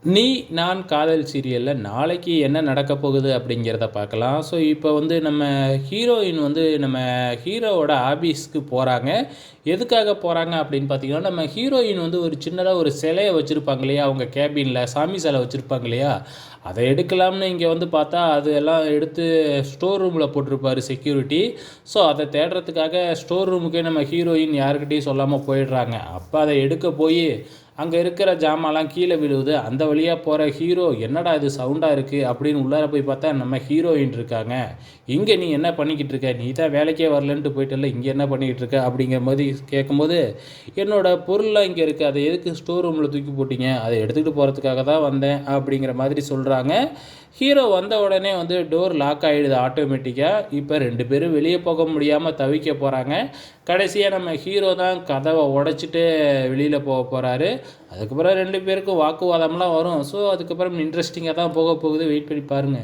நீ நான் காதல் சீரியல்ல நாளைக்கு என்ன நடக்க போகுது அப்படிங்கிறத பார்க்கலாம். ஸோ, இப்போ வந்து நம்ம ஹீரோயின் வந்து நம்ம ஹீரோவோட ஆபீஸ்க்கு போறாங்க. எதுக்காக போறாங்க அப்படின்னு பார்த்தீங்கன்னா, நம்ம ஹீரோயின் வந்து ஒரு சின்னதா ஒரு சிலைய வச்சிருப்பாங்க இல்லையா? அவங்க கேபின்ல சாமி சிலை வச்சிருப்பாங்க இல்லையா? அத எடுக்கலாம்னு இங்க வந்து பார்த்தா, அது எல்லாம் எடுத்து ஸ்டோர் ரூம்ல போட்டிருப்பாரு செக்யூரிட்டி. ஸோ, அத தேடுறதுக்காக ஸ்டோர் ரூமுக்கே நம்ம ஹீரோயின் யார்கிட்டயும் சொல்லாம போயிடுறாங்க. அப்ப அத எடுக்க போயி அங்க இருக்கிற ஜாமான்லாம் கீழ விழுவுது. அந்த வழியா போற ஹீரோ, "என்னடா இது சவுண்டா இருக்கு?" அப்படின்னு உள்ளார போய் பார்த்தா, நம்ம ஹீரோயின் இருக்காங்க. "இங்க நீ என்ன பண்ணிக்கிட்டு இருக்க? நீ தான் வேலைக்கே வரலன்ட்டு போயிட்டல்ல, இங்க என்ன பண்ணிக்கிட்டு இருக்க?" அப்படிங்கிற மாரி கேட்கும்போது, "என்னோட பொருள்லாம் இங்க இருக்கு. அத எதுக்கு ஸ்டோர் ரூம்ல தூக்கி போட்டீங்க? அத எடுத்துக்கிட்டு போறதுக்காக தான் வந்தேன்." அப்படிங்கிற மாதிரி சொல்றாங்க. ஹீரோ வந்த உடனே வந்து டோர் லாக் ஆயிடுது ஆட்டோமேட்டிக்கா. இப்ப 2 பேரும் வெளிய போக முடியாம தவிக்க போறாங்க. கடைசியா நம்ம ஹீரோ தான் கதவ உடைச்சுட்டு வெளியில போறாரு. அதுக்கப்புறம் 2 பேருக்கும் வாக்குவாதம்லாம் வரும். ஸோ, அதுக்கப்புறம் இன்ட்ரஸ்டிங்கா தான் போக போகுது. வெயிட் பண்ணி பாருங்க.